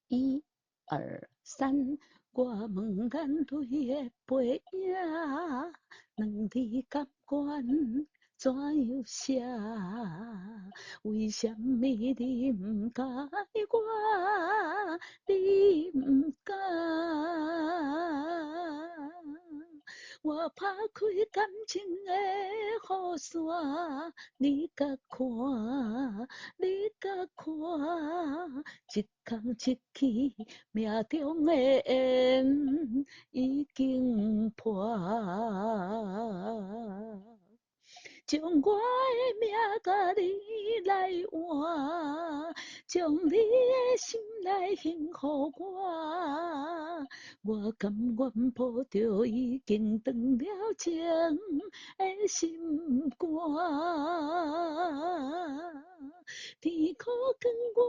一二三，我问眼泪的背影，两字感官怎样写？为什么你不解我？你不敢？我拍开感情的雨伞，你甲看，你甲看，一空一气，命中的缘已经破。将我的命甲你来换，将你的心来幸福我。我甘愿抱着已经断了情的心肝，天苦劝我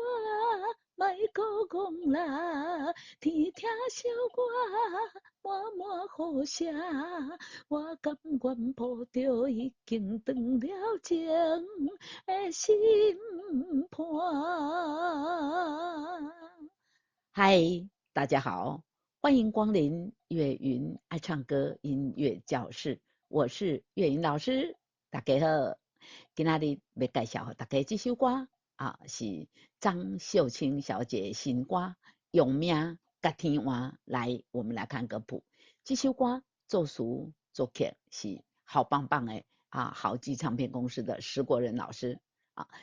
莫搁戆啦，天疼惜我满满雨写，我甘愿抱着已经断了情的心伴。嗨，大家好，欢迎光临岳云爱唱歌音乐教室，我是岳云老师，大家好。今仔日要介绍给大家这首歌是张秀清小姐新歌，用命甲天换。来，我们来看歌谱。这首歌作词作曲是好棒棒的好记唱片公司的石国人老师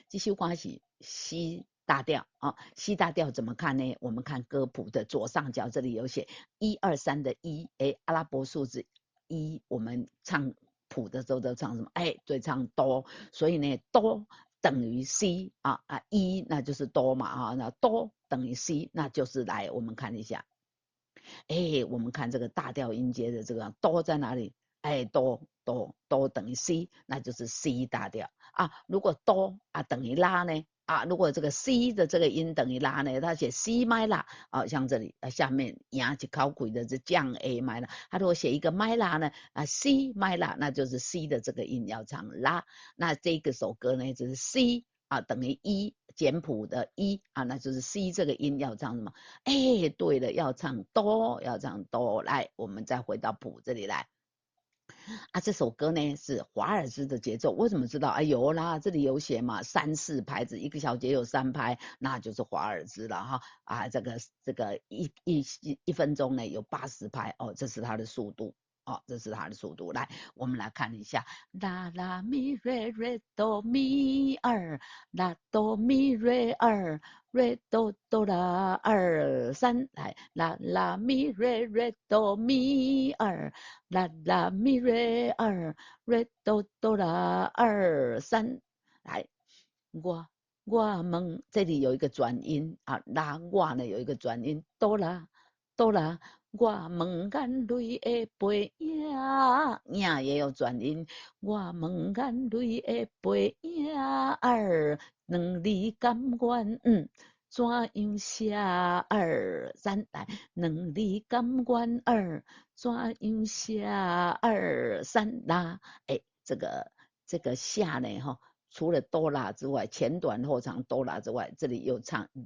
这首歌是C大调C大调怎么看呢？我们看歌谱的左上角这里有写123的1，阿拉伯数字1，我们唱谱的时候都唱什么？对，唱哆，所以呢哆等于 C 1那就是哆嘛那哆等于 C， 那就是来我们看一下。我们看这个大调音阶的这个哆在哪里？哆等于 C， 那就是 C 大调如果哆等于拉呢？如果这个 C 的这个音等于拉呢？它写 C 麦拉像这里下面牙去考鬼的是降 A 麦拉，它如果写一个麦拉呢C 麦拉，那就是 C 的这个音要唱拉。那这个首歌呢就是 C等于1简谱的1那就是 C 这个音要唱什么？对了，要唱哆，要唱哆。来，我们再回到谱这里来。这首歌呢是华尔兹的节奏，我怎么知道？有啦，这里有写嘛，3、4拍子，一个小节有3拍，那就是华尔兹了这个一分钟呢有80拍这是它的速度。这是它的速度。来，我们来看一下，啦啦咪瑞瑞哆咪二，啦哆咪瑞二，瑞哆哆啦2、3，来，啦啦咪瑞瑞哆咪二，啦啦咪瑞二，瑞哆哆啦2、3，来，我问，这里有一个转音拉我呢有一个转音，哆啦哆啦。我问眼泪的背影，影也有转音。我问眼泪的背影两字甘愿怎样写2、3，来，两字甘愿怎样写2、3啦？这个下呢除了哆啦之外，前短后长哆啦之外，这里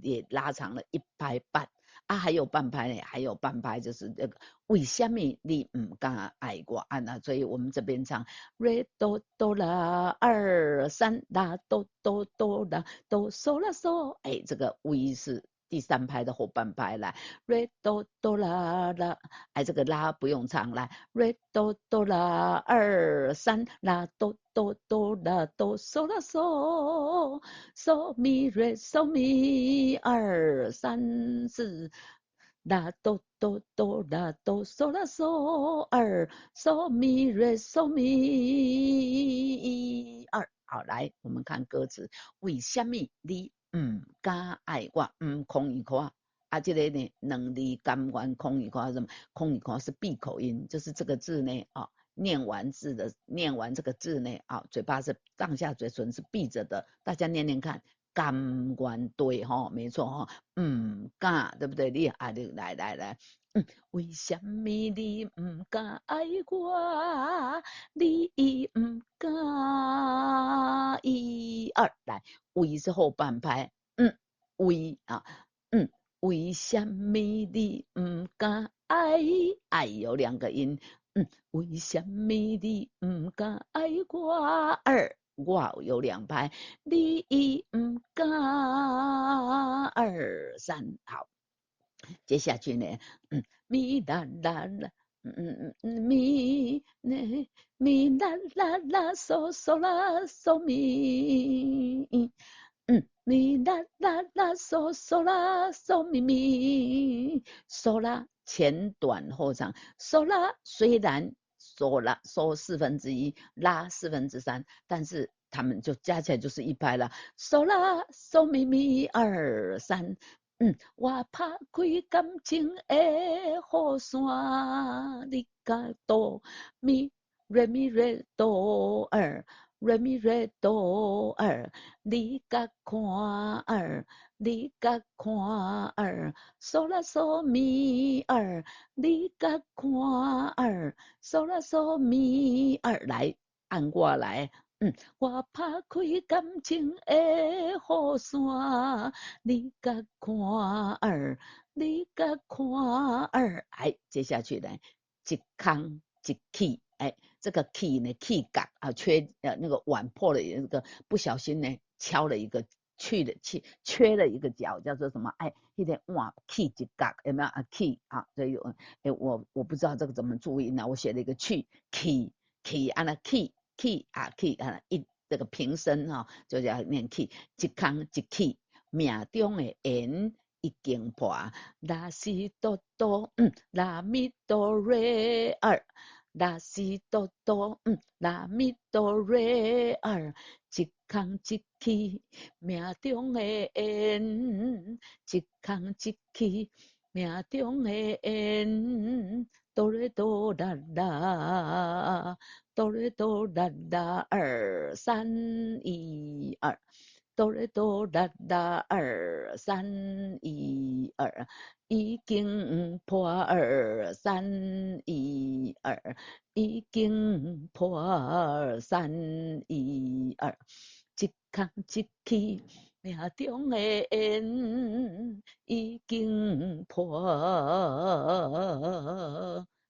也拉长了1拍半还有半拍呢，还有半拍就是那个为什么你不敢爱我所以我们这边唱瑞哆哆啦2、3啦哆哆哆啦哆嗦啦嗦，这个为是第3拍的后半拍来，瑞哆哆啦啦，这个拉不用唱来，瑞哆哆啦2、3啦哆哆哆啦哆嗦啦嗦，嗦咪瑞嗦咪2、3、4。啦哆哆哆啦哆嗦啦嗦嗦咪瑞嗦咪2。好，来我们看歌词，为什么你敢爱我？空一夸这个呢，两字甘愿空一夸什么？空一夸是闭口音，就是这个字呢念完这个字呢嘴巴是上下嘴唇是闭着的，大家念念看。甘愿对没错敢对不对？你来为什么你不敢爱我？你不敢1、2来，为是后半拍为为什么你唔敢爱？爱有2个音，为什么你唔敢爱我儿？我有2拍，你唔敢2、3，好，接下去呢，咪啦啦啦。咪呢咪啦啦啦嗦嗦啦嗦咪，咪啦啦啦嗦嗦啦嗦咪咪，嗦啦前短后长，嗦啦虽然嗦啦嗦1/4，拉3/4，但是他们就加起来就是1拍了，嗦啦嗦咪咪2、3。我拍开感情的雨伞，你甲哆咪瑞咪瑞哆儿，瑞咪瑞哆儿，你甲看儿，你甲看儿，嗦啦嗦咪儿，你甲看儿，嗦啦嗦咪儿，来按过来。我拍开感情的雨伞，你甲看儿，你甲看儿，哎，接下去呢，一空一气，哎，这个气呢，气感啊，那个碗破了，那个不小心呢，敲了一个缺了一个角，叫做什么？哎，一点碗气一角，有没有啊？气啊，所以我不知道这个怎么注音呢，我写了一个气，按了气啊这个平声哈，就叫念气，一空一气。命中的缘已经破，拉西多多，拉米多瑞尔，拉西多多，拉米多瑞尔，一空一气，命中的缘，一空一气，命中的缘，哆来哆啦啦，哆来哆啦啦，2、3、1、2。哆来哆啦啦2、3、1、2，已经破2、3、1、2，已经破2、3、1、2，一空一气命中的缘已经破。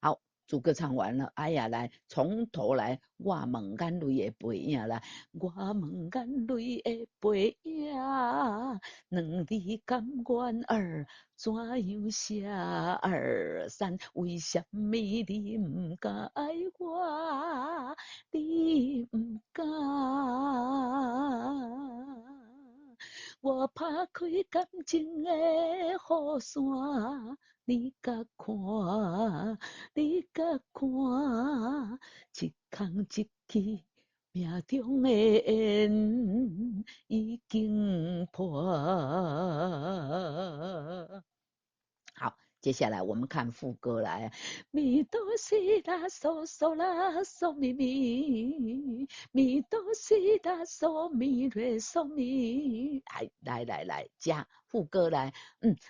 好。主歌唱完了，哎呀，来从头来，我问眼泪的背影来，我问眼泪的背影，两字甘愿儿，怎样写2、3？为什么你唔敢爱我？你唔敢？我拍开感情的雨伞，你甲看，你甲看，一空一气，命中的缘已经破。好，接下来我们看副歌来，咪哆西拉嗦嗦拉嗦咪咪，咪哆西拉嗦咪瑞嗦咪，来加副歌来，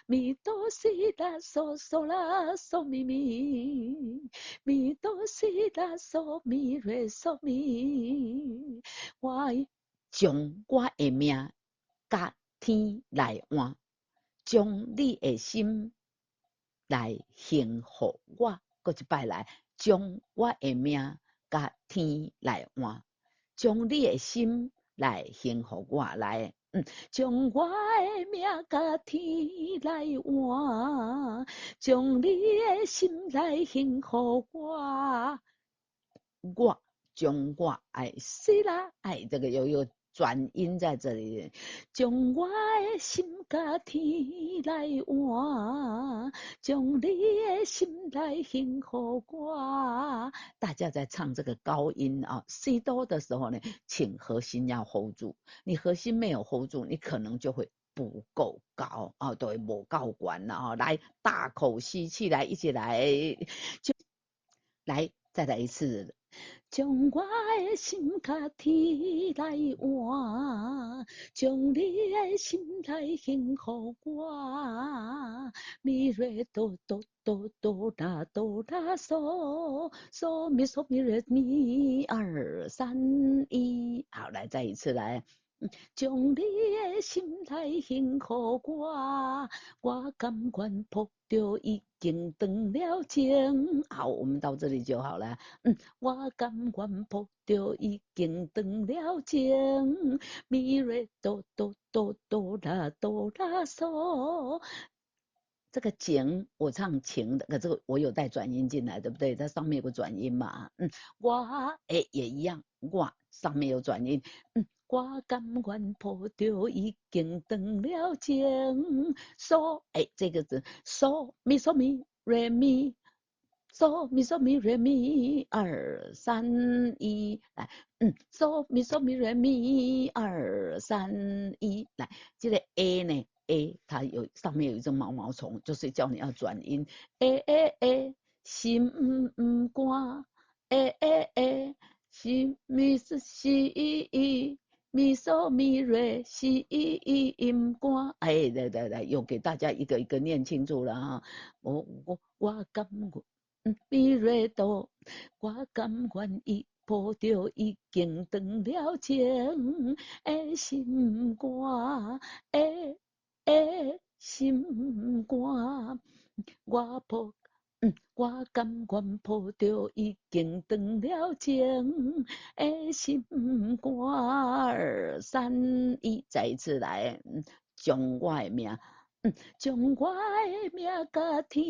咪哆西拉嗦嗦拉嗦咪咪，咪哆西拉嗦咪瑞嗦咪，我将我的命甲天来换，将你的心来幸福我，搁一摆来，将我的命甲天来换，将你的心来幸福我来，将我的命甲天来换，将你的心来幸福我，我将我爱死啦，爱这个有转音在这里，将我的心甲天来换，将你的心来幸福我。大家在唱这个高音啊，C 多的时候呢，请核心要 hold 住，你核心没有 hold 住，你可能就会不够高啊，对，不够管了啊，来大口吸气来，一起来，就来再来一次。将我的心甲天来换，将你的心来幸福我。咪瑞哆哆哆哆啦哆啦嗦嗦咪嗦咪瑞咪2、3、1，好，来再一次来。将你的心内幸福我甘愿扑着已经断了情。好，我们到这里就好了。我甘愿扑着已经断了情，咪瑞哆哆哆哆啦哆啦嗦。这个情我唱情的，可这个我有带转音进来，对不对？它上面有个转音嘛，我也一样，我上面有转音，我甘愿抱着已经断了情，这个字咪瑞咪嗦咪瑞咪二三一，来，嗦咪瑞咪二三一，来，这个 A 呢它上面有一只毛毛虫，就是叫你要转音心肝心咪是西咪嗦咪瑞西音肝，来，又给大家一个一个念清楚了哈。我感觉。咪瑞哆，我甘愿抱着已经断了情的心肝，心肝，我抱。我甘愿抱着已经断了情的心肝，二三一，再一次来，将我的命。将我的命甲天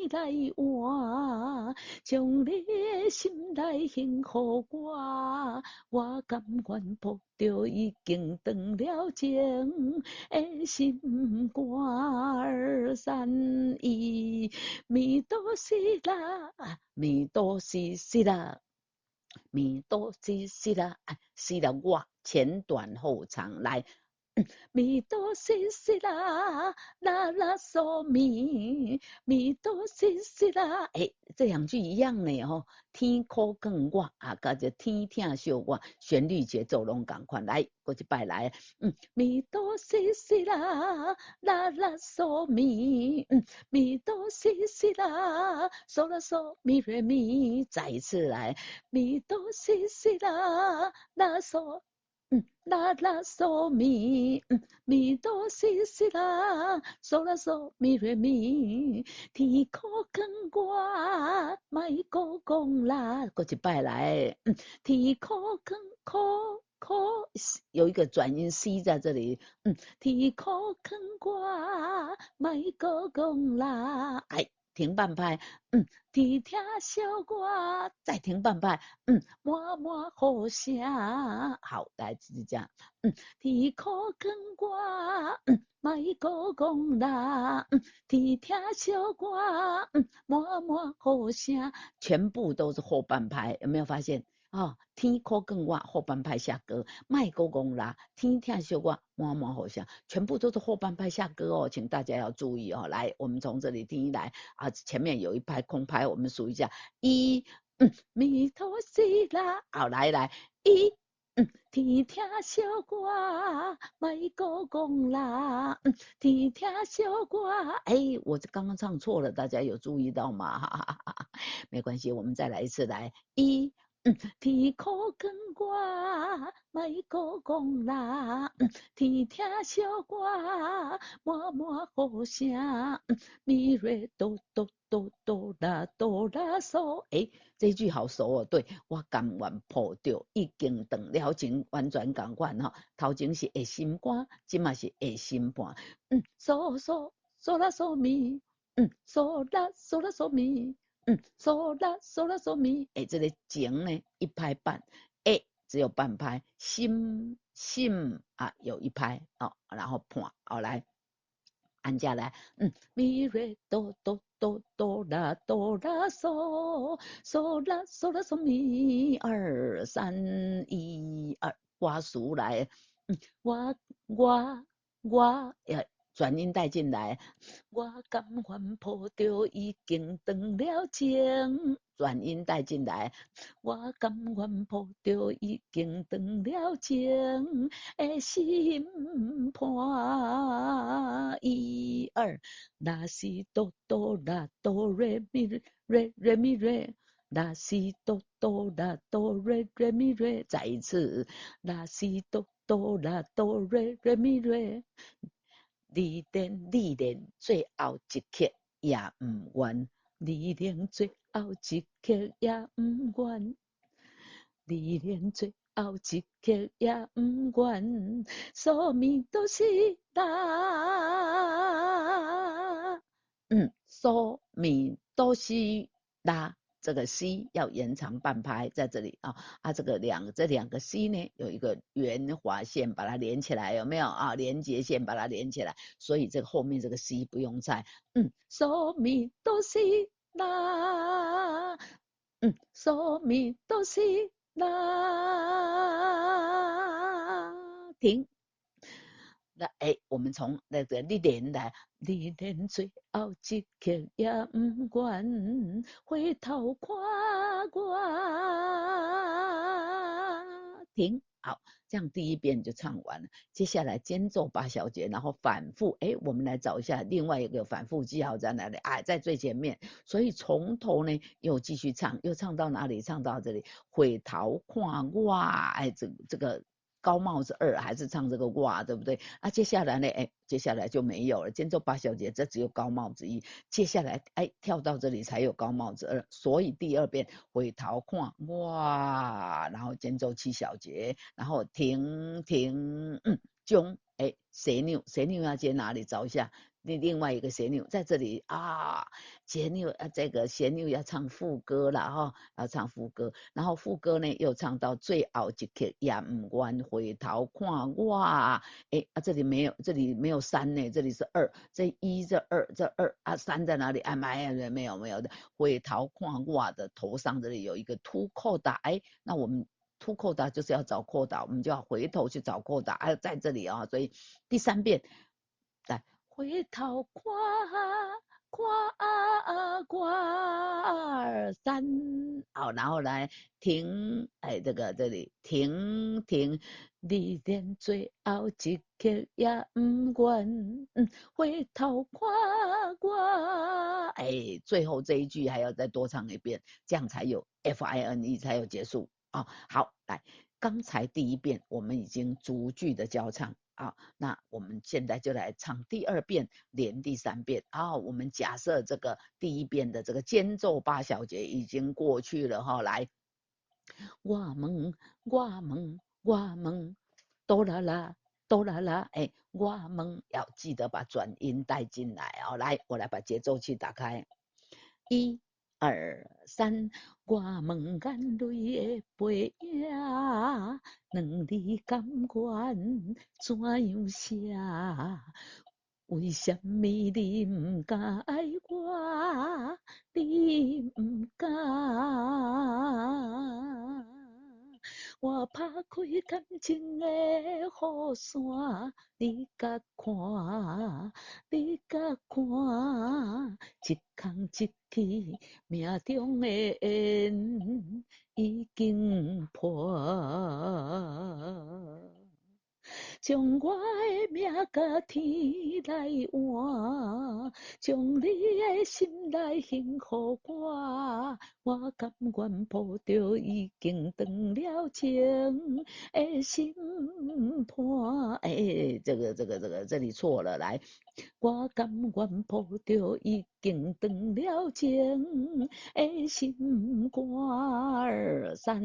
来换，将你的心来幸福我甘愿扑着已经断了情的心肝，二三一，咪哆西啦，咪哆西西啦。咪哆西西啦，西啦我前短后长来，咪哆西西啦，啦啦嗦咪哆西西啦，这两句一样呢吼，天苦更我甲这天疼惜我，旋律节奏拢共款，来，过一摆来，咪哆西西啦，啦啦嗦咪哆西西啦，嗦啦嗦咪瑞咪，再一次来，咪哆西西啦，啦嗦。啦啦嗦咪哆西西啦，嗦啦嗦咪瑞咪，天苦跟我，莫搁讲啦，过一摆来，天苦跟苦，有一个转音 C 在这里，天苦跟我，莫搁讲啦，停半拍，天听小我，再停半拍，满满好声，好，来继续讲，天苦跟我，莫搁讲啦，天听小我，满满好声，全部都是后半拍，有没有发现？天苦跟我后半拍下歌，麦勾公啦，天听小我满满好像，全部都是后半拍下歌哦，请大家要注意哦。来，我们从这里听来前面有一拍空拍，我们数一下，一，咪哆西啦，好，来，一。天听小我，莫搁讲啦。天听小我，我这刚刚唱错了，大家有注意到吗？没关系，我们再来一次，来一。天苦跟我，莫搁讲啦。天听小我，满满好声。咪瑞哆哆哆哆啦哆啦嗦，这句好熟哦。对，我甘愿抱着已经断了情，完全同款哈。头前是会心肝，今嘛是会心肝。嗦啦嗦咪，嗦啦嗦咪。嗦啦嗦咪，这个情呢一拍半，只有半拍，心有一拍然后盘来按下来，咪瑞哆哆哆哆啦嗦，嗦啦嗦咪二三一二，瓜数来，我我我转音带进来，我甘愿抱着已经断了情，转音带进来，我甘愿抱着已经断了情的心肝。一二，那西哆哆啦哆瑞咪瑞咪瑞。拉西哆哆啦哆瑞瑞咪瑞，再一次，拉西哆哆啦哆瑞瑞咪瑞，你连最后一刻也唔愿，你连最后一刻也唔愿，你连最后一刻也唔愿，所面都是那，所面都是那。这个 C 要延长半拍在这里啊，这两个 C 呢有一个圆滑线把它连起来，有没有啊？连接线把它连起来，所以这个后面这个 C 不用猜，所咪都是那，所咪都是那，停。那我们从那个你连来，你连最后一刻也唔愿回头看我。停，好，这样第一遍就唱完了。接下来间奏八小节，然后反复。我们来找一下另外一个反复记号在哪里？在最前面。所以从头呢又继续唱，又唱到哪里？唱到这里，回头看我。这个。高帽子2还是唱这个哇，对不对？接下来呢，接下来就没有了。间奏8小节，这只有高帽子1。接下来，跳到这里才有高帽子2。所以第二遍回头看哇，然后间奏7小节，然后停，中，斜钮要接哪里？找一下。另外一个旋律在这里旋律这个旋律要唱副歌了要唱副歌，然后副歌呢又唱到最后一刻也唔愿回头看我，这里没有3呢，这里是2，这1这2这23在哪里？没有的，回头看我的头上这里有一个凸扣打，那我们。凸扣打就是要找扣打，我们就要回头去找扣打，在这里所以第3遍来。回头看我好，然后来停，这里停，你连最后一刻也唔愿，回头看我，最后这一句还要再多唱一遍，这样才有 FINE 才有结束好，来，刚才第一遍我们已经逐句的教唱。那我们现在就来唱第2遍，连第3遍我们假设这个第一遍的这个间奏8小节已经过去了来，我问，哆啦啦，我问，要记得把转音带进来来，我来把节奏器打开，1、2、3，我问眼泪的背影，两字甘愿怎样写？为什么你唔敢爱我？你唔敢？我拍开感情的雨伞，你甲看，一空一气，命中的缘已经破。将我的命甲天来换，将你的心来幸福我，我甘愿抱着已经断了情的心伴。这里错了，来，我甘愿抱着已经断了情的心肝，2、3、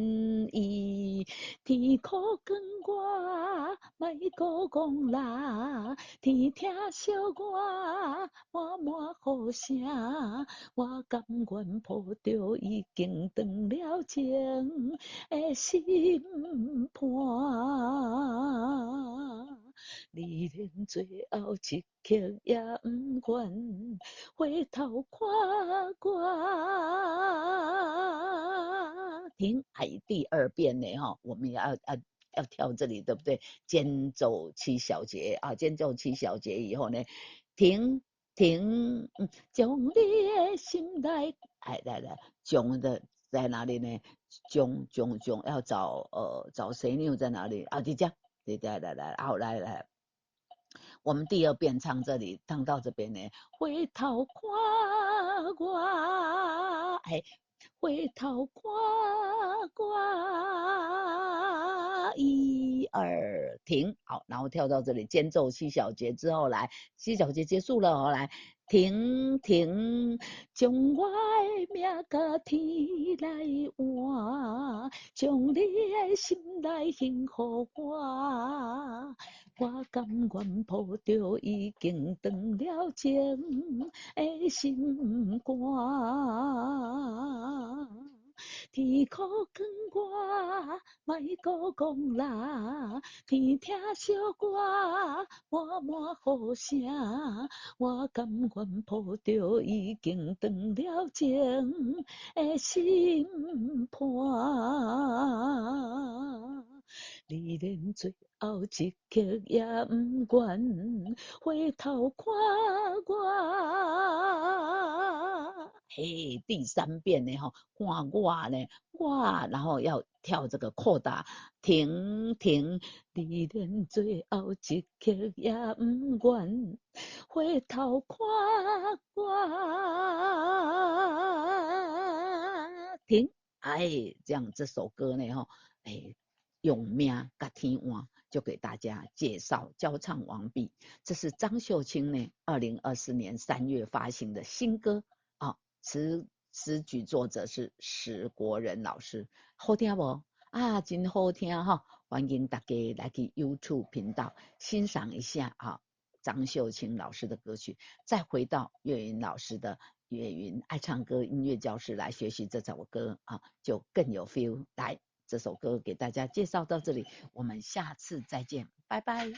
1，天苦光我，莫搁讲啦，天疼惜我，满满好声，我甘愿抱着已经断了情的心伴。你连最后一刻也唔愿回头看我。停，第2遍呢我们要跳这里，对不对？间奏7小节间奏7小节以后呢，停，将你的心来，将的在哪里呢？将要找谁呢？在哪里你讲，来，好来。我们第2遍唱这里，唱到这边呢，回头看我，回头看我，一二停，好，然后跳到这里间奏七小节之后来，七小节结束了，好来。停停，将我的命甲天来换，将你的心来幸福我。我甘愿抱着已经断了情的心肝。天苦劝我，莫搁讲啦，天疼惜我，满满好声。我甘愿抱着已经断了情的心伴。你连最后一刻也不愿回头看我。嘿，第三遍呢吼，看我呢，我然后要跳这个扩大，停停，你连最后一刻也不愿回头看我。停，哎，这样这首歌呢吼，哎。用命甲天换，就给大家介绍交唱完毕。这是张秀清呢，2024年3月发行的新歌啊，词曲作者是史国仁老师，好听不？啊，真好听哈！欢迎大家来去 YouTube 频道欣赏一下啊，张秀清老师的歌曲，再回到岳云老师的岳云爱唱歌音乐教室来学习这首歌啊，就更有 feel。来。这首歌给大家介绍到这里，我们下次再见，拜拜。